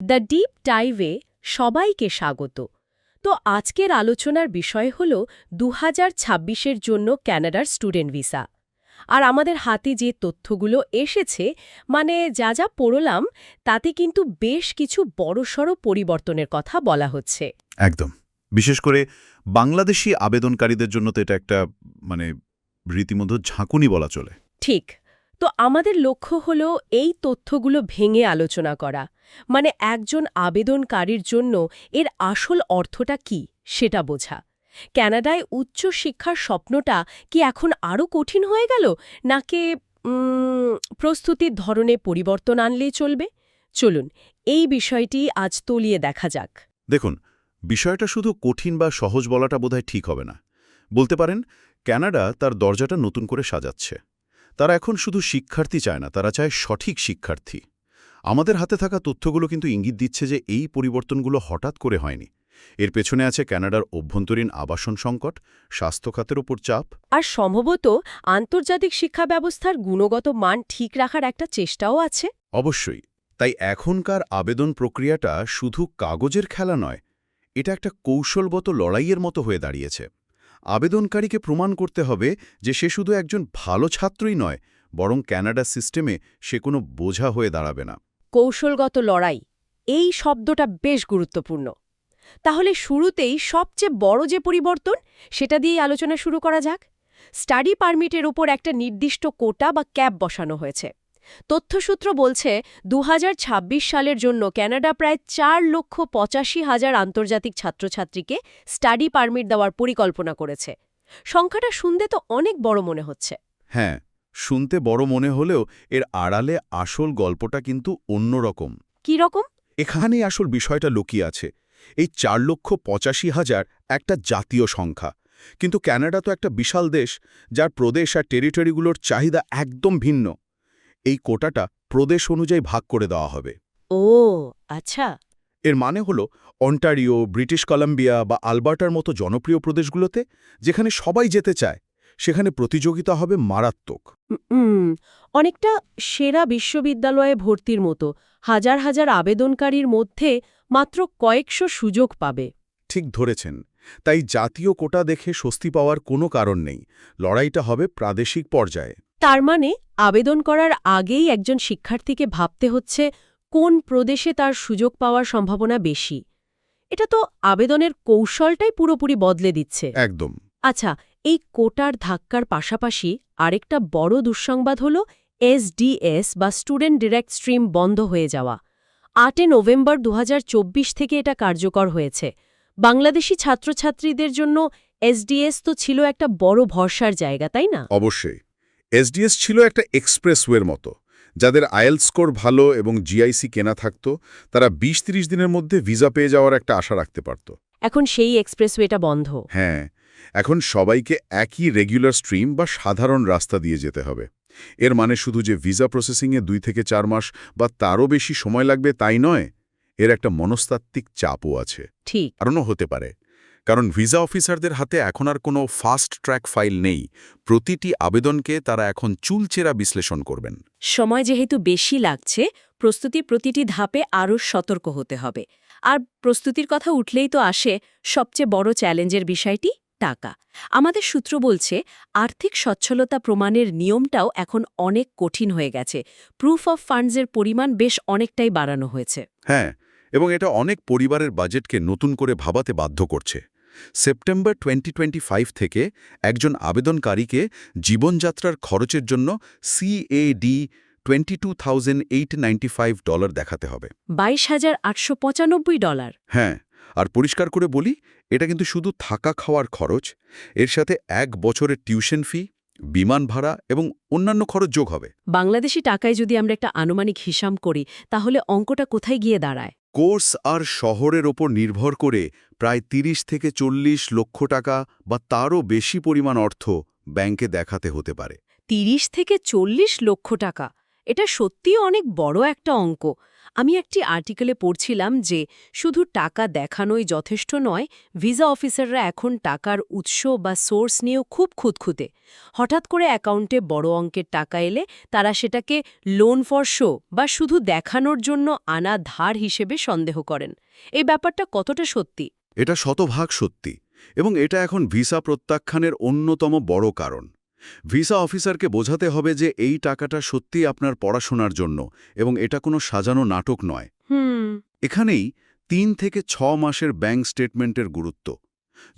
The deep ডাইভে সবাইকে স্বাগত। তো আজকের আলোচনার বিষয় হল 2026-এর জন্য কানাডার স্টুডেন্ট ভিসা। আর আমাদের হাতে যে তথ্যগুলো এসেছে, মানে যা যা পড়লাম, তাতে কিন্তু বেশ কিছু বড়সড় পরিবর্তনের কথা বলা হচ্ছে। একদম। বিশেষ করে বাংলাদেশি আবেদনকারীদের জন্য তো এটা একটা রীতিমতো ঝাঁকুনি বলা চলে। ঠিক। তো আমাদের লক্ষ্য হল এই তথ্যগুলো ভেঙে আলোচনা করা, মানে একজন আবেদনকারীর জন্য এর আসল অর্থটা কি সেটা বোঝা। কানাডায় উচ্চ শিক্ষার স্বপ্নটা কি এখন আরও কঠিন হয়ে গেল, নাকি প্রস্তুতির ধরনে পরিবর্তন আনলেই চলবে? চলুন এই বিষয়টি আজ তলিয়ে দেখা যাক। দেখুন, বিষয়টা শুধু কঠিন বা সহজ বলাটা বোধহয় ঠিক হবে না। বলতে পারেন, কানাডা তার দরজাটা নতুন করে সাজাচ্ছে। তারা এখন শুধু শিক্ষার্থী চায় না, তারা চায় সঠিক শিক্ষার্থী। আমাদের হাতে থাকা তথ্যগুলো কিন্তু ইঙ্গিত দিচ্ছে যে এই পরিবর্তনগুলো হঠাৎ করে হয়নি। এর পেছনে আছে কানাডার অভ্যন্তরীণ আবাসন সংকট, স্বাস্থ্য খাতের ওপর চাপ, আর সম্ভবত আন্তর্জাতিক শিক্ষা ব্যবস্থার গুণগত মান ঠিক রাখার একটা চেষ্টাও আছে। অবশ্যই। তাই এখনকার আবেদন প্রক্রিয়াটা শুধু কাগজের খেলা নয়, এটা একটা কৌশলগত লড়াইয়ের মতো হয়ে দাঁড়িয়েছে। আবেদনকারীকে প্রমাণ করতে হবে যে সে শুধু একজন ভালো ছাত্রই নয়, বরং কানাডা সিস্টেমে সে কোনো বোঝা হয়ে দাঁড়াবে না। কৌশলগত লড়াই, এই শব্দটা বেশ গুরুত্বপূর্ণ। তাহলে শুরুতেই সবচেয়ে বড় যে পরিবর্তন, সেটা দিয়েই আলোচনা শুরু করা যাক। স্টাডি পারমিটের ওপর একটা নির্দিষ্ট কোটা বা ক্যাপ বসানো হয়েছে। তথ্যসূত্র বলছে 2026 সালের জন্য কানাডা প্রায় 4,85,000 আন্তর্জাতিক ছাত্রছাত্রীকে স্টাডি পারমিট দেওয়ার পরিকল্পনা করেছে। সংখ্যাটা শুনতে তো অনেক বড় মনে হচ্ছে। হ্যাঁ, শুনতে বড় মনে হলেও এর আড়ালে আসল গল্পটা কিন্তু অন্যরকম। কি রকম? এখানেই আসল বিষয়টা লুকিয়ে আছে। এই 4,85,000 একটা জাতীয় সংখ্যা, কিন্তু কানাডা তো একটা বিশাল দেশ, যার প্রদেশ আর টেরিটরিগুলোর চাহিদা একদম ভিন্ন। এই কোটাটা প্রদেশ অনুযায়ী ভাগ করে দেওয়া হবে। ও আচ্ছা। এর মানে হলো, অন্টারিও, ব্রিটিশ কলাম্বিয়া বা আলবার্টার মতো জনপ্রিয় প্রদেশগুলোতে, যেখানে সবাই যেতে চায়, সেখানে প্রতিযোগিতা হবে মারাত্মক। অনেকটা সেরা বিশ্ববিদ্যালয়ে ভর্তির মতো হাজার হাজার আবেদনকারীর মধ্যে মাত্র কয়েকশো সুযোগ পাবে। ঠিক ধরেছেন। তাই জাতীয় কোটা দেখে স্বস্তি পাওয়ার কোনো কারণ নেই। লড়াইটা হবে প্রাদেশিক পর্যায়ে। তার মানে আবেদন করার আগেই একজন শিক্ষার্থীকে ভাবতে হচ্ছে কোন প্রদেশে তার সুযোগ পাওয়ার সম্ভাবনা বেশি। এটা তো আবেদনের কৌশলটাই পুরোপুরি বদলে দিচ্ছে। একদম। আচ্ছা, এই কোটার ধাক্কার পাশাপাশি আরেকটা বড় দুঃসংবাদ হল এসডিএস বা স্টুডেন্ট ডিরেক্ট স্ট্রিম বন্ধ হয়ে যাওয়া। 8 নভেম্বর 2024 থেকে এটা কার্যকর হয়েছে। বাংলাদেশি ছাত্রছাত্রীদের জন্য এসডিএস তো ছিল একটা বড় ভরসার জায়গা, তাই না? অবশ্যই। এসডিএস ছিল একটা এক্সপ্রেসওয়ের মতো। যাদের আইএলটিএস স্কোর ভালো এবং জিআইসি কেনা থাকত, তারা 20-30 দিনের মধ্যে ভিসা পেয়ে যাওয়ার একটা আশা রাখতে পারত। এখন সেই এক্সপ্রেসওয়েটা বন্ধ। হ্যাঁ, এখন সবাইকে একই রেগুলার স্ট্রিম বা সাধারণ রাস্তা দিয়ে যেতে হবে। এর মানে শুধু যে ভিসা প্রসেসিংয়ে 2 থেকে 4 মাস বা তারও বেশি সময় লাগবে তাই নয়, এর একটা মনস্তাত্ত্বিক চাপও আছে। ঠিক। কারণও হতে পারে, কারণ ভিসা অফিসারদের হাতে এখন আর কোনো ফাস্ট ট্র্যাক ফাইল নেই। প্রতিটি আবেদনকে তারা এখন চুলচেরা বিশ্লেষণ করবেন। সময় যেহেতু বেশি লাগছে, প্রস্তুতি প্রতিটি ধাপে আরও সতর্ক হতে হবে। আর প্রস্তুতির কথা উঠলেই তো আসে সবচেয়ে বড় চ্যালেঞ্জের বিষয়টি, টাকা। আমাদের সূত্র বলছে আর্থিক সচ্ছলতা প্রমাণের নিয়মটাও এখন অনেক কঠিন হয়ে গেছে। প্রুফ অফ ফান্ডসের পরিমাণ বেশ অনেকটাই বাড়ানো হয়েছে। হ্যাঁ, এবং এটা অনেক পরিবারের বাজেটকে নতুন করে ভাবাতে বাধ্য করছে। সেপ্টেম্বর 2025 থেকে একজন আবেদনকারীকে জীবনযাত্রার খরচের জন্য CAD $22,895 দেখাতে হবে। $22,895। হ্যাঁ, আর পরিষ্কার করে বলি, এটা কিন্তু শুধু থাকা খাওয়ার খরচ। এর সাথে 1 বছরের টিউশন ফি, বিমান ভাড়া এবং অন্যান্য খরচ যোগ হবে। বাংলাদেশি টাকায় যদি আমরা একটা আনুমানিক হিসাব করি, তাহলে অঙ্কটা কোথায় গিয়ে দাঁড়ায়? কোর্স আর শহরের ওপর নির্ভর করে প্রায় 30 থেকে 40 লক্ষ টাকা বা তারও বেশি পরিমাণ অর্থ ব্যাংকে দেখাতে হতে পারে। 30 থেকে 40 লক্ষ টাকা, এটা সত্যিই অনেক বড় একটা অঙ্ক। আমি একটি আর্টিকেলে পড়ছিলাম যে শুধু টাকা দেখানোই যথেষ্ট নয়, ভিসা অফিসাররা এখন টাকার উৎস বা সোর্স নিয়েও খুব খুঁতখুঁতে। হঠাৎ করে অ্যাকাউন্টে বড় অঙ্কের টাকা এলে তারা সেটাকে লোন ফর শো বা শুধু দেখানোর জন্য আনা ধার হিসেবে সন্দেহ করেন। এই ব্যাপারটা কতটা সত্যি? এটা শতভাগ সত্যি, এবং এটা এখন ভিসা প্রত্যাখ্যানের অন্যতম বড় কারণ। ভিসা অফিসারকে বোঝাতে হবে যে এই টাকাটা সত্যিই আপনার পড়াশোনার জন্য, এবং এটা কোনো সাজানো নাটক নয়। এখানেই ৩ থেকে ৬ মাসের ব্যাংক স্টেটমেন্টের গুরুত্ব।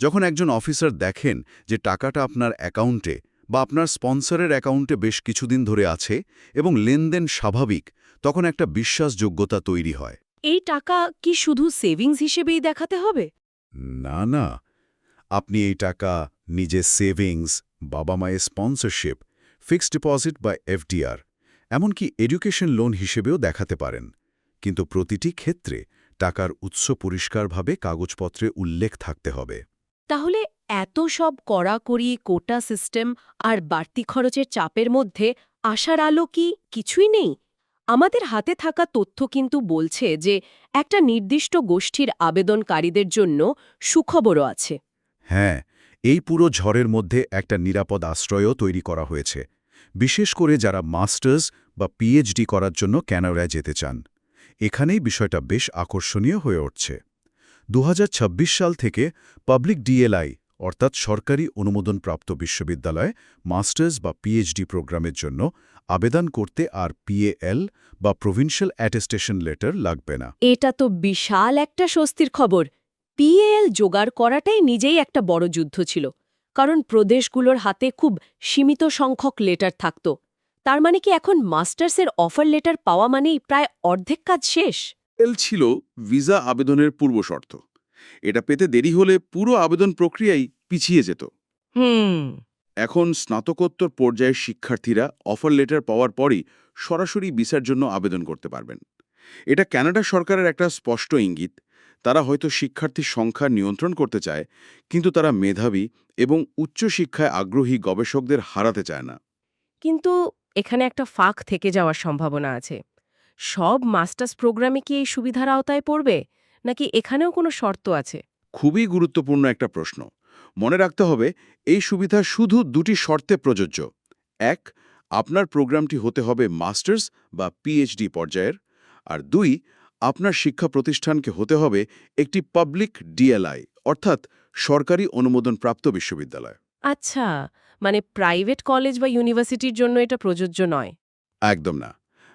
যখন একজন অফিসার দেখেন যে টাকাটা আপনার অ্যাকাউন্টে বা আপনার স্পন্সরের অ্যাকাউন্টে বেশ কিছুদিন ধরে আছে এবং লেনদেন স্বাভাবিক, তখন একটা বিশ্বাসযোগ্যতা তৈরি হয়। এই টাকা কি শুধু সেভিংস হিসেবেই দেখাতে হবে? না, না, আপনি এই টাকা নিজের সেভিংস, বাবা মায়ের স্পন্সরশিপ, ফিক্সড ডিপোজিট বা এফডিআর, এমনকি এডুকেশন লোন হিসেবেও দেখাতে পারেন। কিন্তু প্রতিটি ক্ষেত্রে টাকার উৎস পরিষ্কারভাবে কাগজপত্রে উল্লেখ থাকতে হবে। তাহলে এত সব কড়াকড়ি, কোটা সিস্টেম আর বাড়তি খরচের চাপের মধ্যে আশার আলো কি কিছুই নেই? আমাদের হাতে থাকা তথ্য কিন্তু বলছে যে একটা নির্দিষ্ট গোষ্ঠীর আবেদনকারীদের জন্য সুখবরও আছে। হ্যাঁ, এই পুরো ঝড়ের মধ্যে একটা নিরাপদ আশ্রয়ও তৈরি করা হয়েছে, বিশেষ করে যারা মাস্টার্স বা পিএইচডি করার জন্য ক্যানাডায় যেতে চান। এখানেই বিষয়টা বেশ আকর্ষণীয় হয়ে উঠছে। ২০২৬ সাল থেকে পাবলিক ডিএলআই, অর্থাৎ সরকারি অনুমোদনপ্রাপ্ত বিশ্ববিদ্যালয়ে মাস্টার্স বা পিএইচডি প্রোগ্রামের জন্য আবেদন করতে আর পিএএল বা প্রভিন্সিয়াল অ্যাটেস্টেশন লেটার লাগবে না। এটা তো বিশাল একটা স্বস্তির খবর। পিএএল জোগাড় করাটাই নিজেই একটা বড় যুদ্ধ ছিল, কারণ প্রদেশগুলোর হাতে খুব সীমিত সংখ্যক লেটার থাকত। তার মানে কি এখন মাস্টার্সের অফার লেটার পাওয়া মানেই প্রায় অর্ধেক কাজ শেষ? ছিল ভিসা আবেদনের পূর্বশর্ত। এটা পেতে দেরি হলে পুরো আবেদন প্রক্রিয়াই পিছিয়ে যেত। এখন স্নাতকোত্তর পর্যায়ের শিক্ষার্থীরা অফার লেটার পাওয়ার পরই সরাসরি ভিসার জন্য আবেদন করতে পারবেন। এটা কানাডা সরকারের একটা স্পষ্ট ইঙ্গিত। তারা হয়তো শিক্ষার্থীর সংখ্যা নিয়ন্ত্রণ করতে চায়, কিন্তু তারা মেধাবী এবং উচ্চশিক্ষায় আগ্রহী গবেষকদের হারাতে চায় না। কিন্তু এখানে একটা ফাঁক থেকে যাওয়ার সম্ভাবনা আছে। সব মাস্টার্স প্রোগ্রামে কি এই সুবিধার আওতায় পড়বে, নাকি এখানেও কোনো শর্ত আছে? খুবই গুরুত্বপূর্ণ একটা প্রশ্ন। মনে রাখতে হবে, এই সুবিধা শুধু দুটি শর্তে প্রযোজ্য। এক, আপনার প্রোগ্রামটি হতে হবে মাস্টার্স বা পিএইচডি পর্যায়ের। আর দুই, আপনার শিক্ষা প্রতিষ্ঠানকে হতে হবে একটি পাবলিক ডিএলআই, অর্থাৎ সরকারি অনুমোদনপ্রাপ্ত বিশ্ববিদ্যালয়। আচ্ছা, মানে প্রাইভেট কলেজ বা ইউনিভার্সিটির জন্য এটা প্রযোজ্য নয়? একদম না।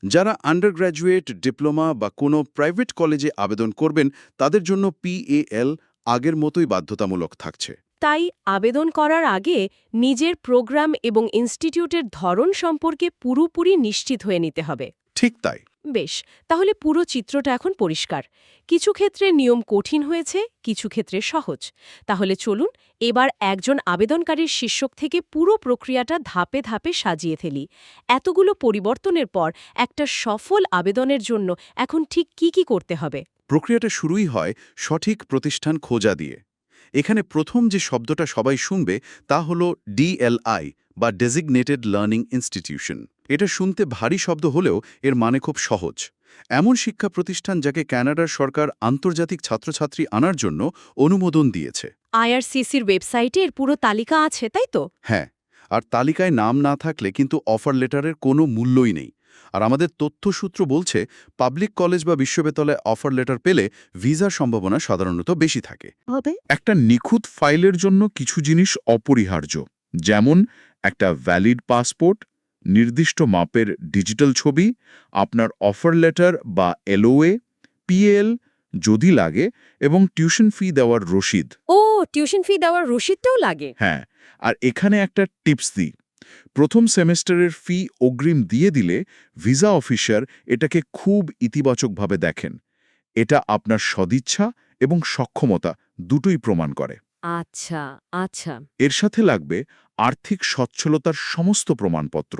যারা আন্ডারগ্র্যাজুয়েট, ডিপ্লোমা বা কোনো প্রাইভেট কলেজে আবেদন করবেন, তাদের জন্য পিএএল আগের মতোই বাধ্যতামূলক থাকছে। তাই আবেদন করার আগে নিজের প্রোগ্রাম এবং ইনস্টিটিউটের ধরন সম্পর্কে পুরোপুরি নিশ্চিত হয়ে নিতে হবে। ঠিক তাই। বেশ, তাহলে পুরো চিত্রটা এখন পরিষ্কার। কিছু ক্ষেত্রে নিয়ম কঠিন হয়েছে, কিছু ক্ষেত্রে সহজ। তাহলে চলুন এবার একজন আবেদনকারীর শীর্ষক থেকে পুরো প্রক্রিয়াটা ধাপে ধাপে সাজিয়ে ফেলি। এতগুলো পরিবর্তনের পর একটা সফল আবেদনের জন্য এখন ঠিক কি করতে হবে? প্রক্রিয়াটা শুরুই হয় সঠিক প্রতিষ্ঠান খোঁজা দিয়ে। এখানে প্রথম যে শব্দটা সবাই শুনবে তা হলো ডিএলআই বা ডেজিগনেটেড লার্নিং ইনস্টিটিউশন। এটা শুনতে ভারী শব্দ হলেও এর মানে খুব সহজ। এমন শিক্ষা প্রতিষ্ঠান যাকে কানাডার সরকার আন্তর্জাতিক ছাত্রছাত্রী আনার জন্য অনুমোদন দিয়েছে। আইআরসিসির ওয়েবসাইটে এর পুরো তালিকা আছে, তাই তো? হ্যাঁ, আর তালিকায় নাম না থাকলে কিন্তু অফার লেটারের কোনো মূল্যই নেই। আর আমাদের তথ্যসূত্র বলছে পাবলিক কলেজ বা বিশ্ববিদ্যালয়ে অফার লেটার পেলে ভিসার সম্ভাবনা সাধারণত বেশি থাকে। একটা নিখুঁত ফাইলের জন্য কিছু জিনিস অপরিহার্য, যেমন একটা ভ্যালিড পাসপোর্ট, নির্দিষ্ট মাপের ডিজিটাল ছবি, আপনার অফার লেটার বা এলওএ, পিএল যদি লাগে, এবং টিউশন ফি দেওয়ার রসিদ। ও, টিউশন ফি দেওয়ার রসিদটাও লাগে? হ্যাঁ, আর এখানে একটা টিপস দিই। প্রথম সেমেস্টারের ফি অগ্রিম দিয়ে দিলে ভিসা অফিসার এটাকে খুব ইতিবাচকভাবে দেখেন। এটা আপনার সদিচ্ছা এবং সক্ষমতা দুটোই প্রমাণ করে। আচ্ছা, আচ্ছা। এর সাথে লাগবে আর্থিক সচ্ছলতার সমস্ত প্রমাণপত্র,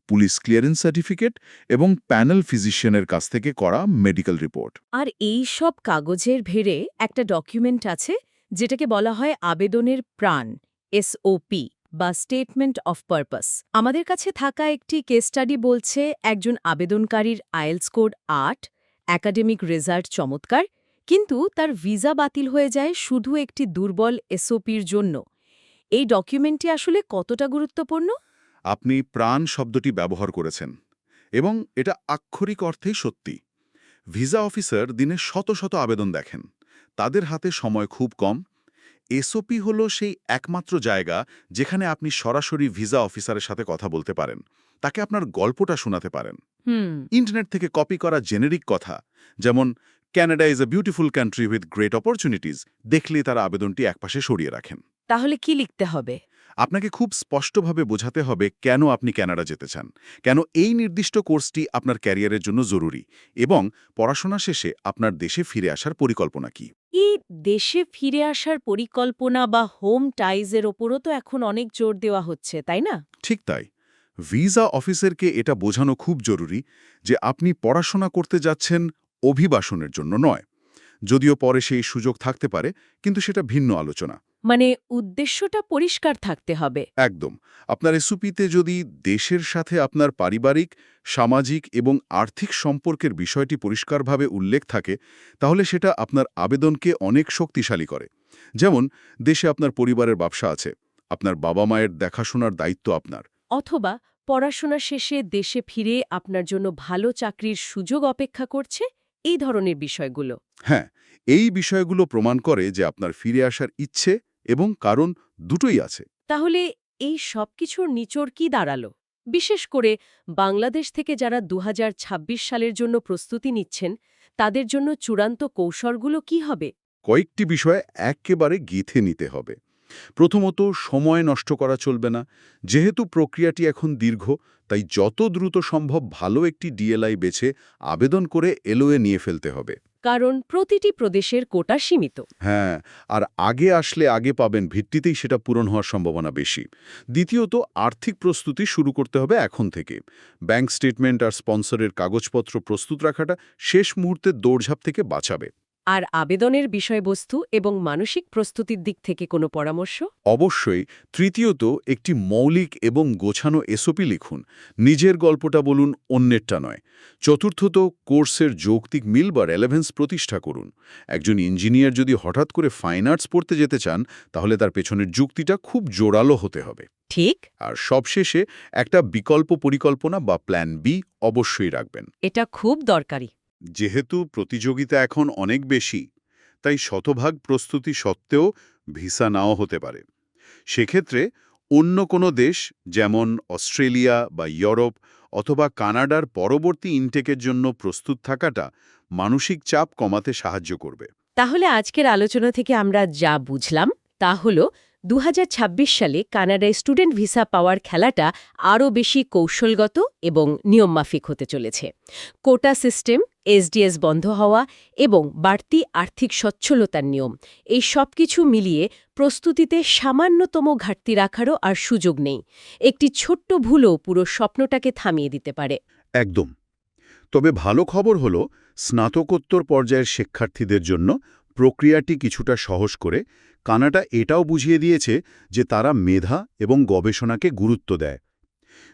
পুলিশ ক্লিয়ারেন্স সার্টিফিকেট এবং প্যানেল ফিজিশিয়ানের কাছ থেকে করা মেডিকেল রিপোর্ট। আর এই সব কাগজের ভেড়ে একটা ডকুমেন্ট আছে যেটাকে বলা হয় আবেদনের প্রাণ, এসওপি বা স্টেটমেন্ট অফ পারপাস। আমাদের কাছে থাকা একটি কেস স্টাডি বলছে একজন আবেদনকারীর আইএলটিএস স্কোর ৮, একাডেমিক রেজাল্ট চমৎকার, কিন্তু তার ভিসা বাতিল হয়ে যায় শুধু একটি দুর্বল এসওপির জন্য। এই ডকুমেন্টটি আসলে কতটা গুরুত্বপূর্ণ? আপনি প্রাণ শব্দটি ব্যবহার করেছেন এবং এটা আক্ষরিক অর্থেই সত্যি। ভিসা অফিসার দিনে শত শত আবেদন দেখেন, তাদের হাতে সময় খুব কম। এসওপি হলো সেই একমাত্র জায়গা যেখানে আপনি সরাসরি ভিসা অফিসারের সাথে কথা বলতে পারেন, তাকে আপনার গল্পটা শোনাতে পারেন। ইন্টারনেট থেকে কপি করা জেনেরিক কথা, যেমন Canada is a beautiful country with great opportunities, দেখলেই তারা আবেদনটি একপাশে সরিয়ে রাখেন। তাহলে কি লিখতে হবে? আপনাকে খুব স্পষ্টভাবে বোঝাতে হবে কেন আপনি কানাডা যেতে চান, কেন এই নির্দিষ্ট কোর্সটি আপনার ক্যারিয়ারের জন্য জরুরি, এবং পড়াশোনা শেষে আপনার দেশে ফিরে আসার পরিকল্পনা কি। এই দেশে ফিরে আসার পরিকল্পনা বা হোম টাইজের ওপরও তো এখন অনেক জোর দেওয়া হচ্ছে, তাই না? ঠিক তাই। ভিসা অফিসারকে এটা বোঝানো খুব জরুরি যে আপনি পড়াশোনা করতে যাচ্ছেন, অভিবাসনের জন্য নয়। যদিও পরে সেই সুযোগ থাকতে পারে, কিন্তু সেটা ভিন্ন আলোচনা। মানে উদ্দেশ্যটা পরিষ্কার থাকতে হবে। একদম। আপনার এসওপিতে যদি দেশের সাথে আপনার পারিবারিক, সামাজিক এবং আর্থিক সম্পর্কের বিষয়টি পরিষ্কারভাবে উল্লেখ থাকে, তাহলে সেটা আপনার আবেদনকে অনেক শক্তিশালী করে। যেমন, দেশে আপনার পরিবারের ব্যবসা আছে, আপনার বাবা মায়ের দেখাশোনার দায়িত্ব আপনার। অথবা পড়াশোনা শেষে দেশে ফিরে আপনার জন্য ভালো চাকরির সুযোগ অপেক্ষা করছে, এই ধরনের বিষয়গুলো। হ্যাঁ, এই বিষয়গুলো প্রমাণ করে যে আপনার ফিরে আসার ইচ্ছে এবং কারণ দুটোই আছে। তাহলে এই সব কিছুর নিচড় কি দাঁড়ালো? বিশেষ করে বাংলাদেশ থেকে যারা 2026 সালের জন্য প্রস্তুতি নিচ্ছেন, তাদের জন্য চূড়ান্ত কৌশলগুলো কি হবে? কয়েকটি বিষয়ে একেবারে গেঁথে নিতে হবে। প্রথমত, সময় নষ্ট করা চলবে না। যেহেতু প্রক্রিয়াটি এখন দীর্ঘ, তাই যত দ্রুত সম্ভব ভালো একটি ডিএলআই বেছে আবেদন করে এলওএ নিয়ে ফেলতে হবে। কারণ প্রতিটি প্রদেশের কোটা সীমিত। হ্যাঁ, আর আগে আসলে আগে পাবেন ভিত্তিতেই সেটা পূরণ হওয়ার সম্ভাবনা বেশি। দ্বিতীয়ত, আর্থিক প্রস্তুতি শুরু করতে হবে এখন থেকে। ব্যাংক স্টেটমেন্ট আর স্পন্সরের কাগজপত্র প্রস্তুত রাখাটা শেষ মুহূর্তে দৌড়ঝাঁপ থেকে বাঁচাবে। আর আবেদনের বিষয়বস্তু এবং মানসিক প্রস্তুতির দিক থেকে কোনো পরামর্শ? অবশ্যই। তৃতীয়ত, একটি মৌলিক এবং গোছানো এসওপি লিখুন। নিজের গল্পটা বলুন, অন্যেরটা নয়। চতুর্থত, কোর্সের যৌক্তিক মিল বা রেলেভেন্স প্রতিষ্ঠা করুন। একজন ইঞ্জিনিয়ার যদি হঠাৎ করে ফাইন আর্টস পড়তে যেতে চান, তাহলে তার পেছনের যুক্তিটা খুব জোরালো হতে হবে। ঠিক। আর সবশেষে, একটা বিকল্প পরিকল্পনা বা প্ল্যান বি অবশ্যই রাখবেন। এটা খুব দরকারি। যেহেতু প্রতিযোগিতা এখন অনেক বেশি, তাই শতভাগ প্রস্তুতি সত্ত্বেও ভিসা নাও হতে পারে। সেক্ষেত্রে অন্য কোনো দেশ, যেমন অস্ট্রেলিয়া বা ইউরোপ অথবা কানাডার পরবর্তী ইনটেকের জন্য প্রস্তুত থাকাটা মানসিক চাপ কমাতে সাহায্য করবে। তাহলে আজকের আলোচনা থেকে আমরা যা বুঝলাম তা হলো 2026 সালে কানাডায় স্টুডেন্ট ভিসা পাওয়ার খেলাটা আরও বেশি কৌশলগত এবং নিয়মমাফিক হতে চলেছে। কোটা সিস্টেম, এসডিএস বন্ধ হওয়া এবং বাড়তি আর্থিক সচ্ছলতার নিয়ম, এই সব কিছু মিলিয়ে প্রস্তুতিতে সামান্যতম ঘাটতি রাখারও আর সুযোগ নেই। একটি ছোট্ট ভুলও পুরো স্বপ্নটাকে থামিয়ে দিতে পারে। একদম। তবে ভালো খবর হলো, স্নাতকোত্তর পর্যায়ের শিক্ষার্থীদের জন্য প্রক্রিয়াটি কিছুটা সহজ করে কানাডা এটাও বুঝিয়ে দিয়েছে যে তারা মেধা এবং গবেষণাকে গুরুত্ব দেয়।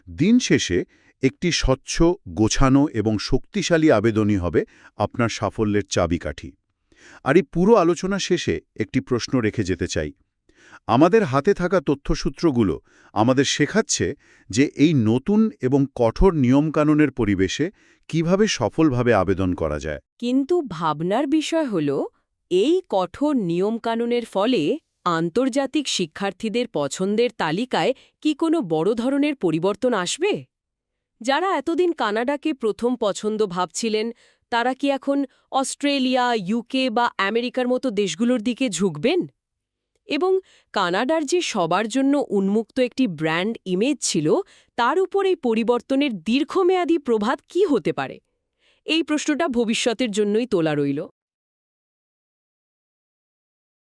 দিন শেষে একটি স্বচ্ছ, গোছানো এবং শক্তিশালী আবেদনই হবে আপনার সাফল্যের চাবিকাঠি। আর এই পুরো আলোচনা শেষে একটি প্রশ্ন রেখে যেতে চাই। আমাদের হাতে থাকা তথ্যসূত্রগুলো আমাদের শেখাচ্ছে যে এই নতুন এবং কঠোর নিয়মকানুনের পরিবেশে কিভাবে সফলভাবে আবেদন করা যায়। কিন্তু ভাবনার বিষয় হল, এই কঠোর নিয়মকানুনের ফলে আন্তর্জাতিক শিক্ষার্থীদের পছন্দের তালিকায় কি কোনো বড় ধরনের পরিবর্তন আসবে? যারা এতদিন কানাডাকে প্রথম পছন্দ ভাবছিলেন, তারা কি এখন অস্ট্রেলিয়া, ইউকে বা আমেরিকার মতো দেশগুলোর দিকে ঝুঁকবেন? এবং কানাডার যে সবার জন্য উন্মুক্ত একটি ব্র্যান্ড ইমেজ ছিল, তার উপর এই পরিবর্তনের দীর্ঘমেয়াদী প্রভাব কি হতে পারে? এই প্রশ্নটা ভবিষ্যতের জন্যই তোলা রইল।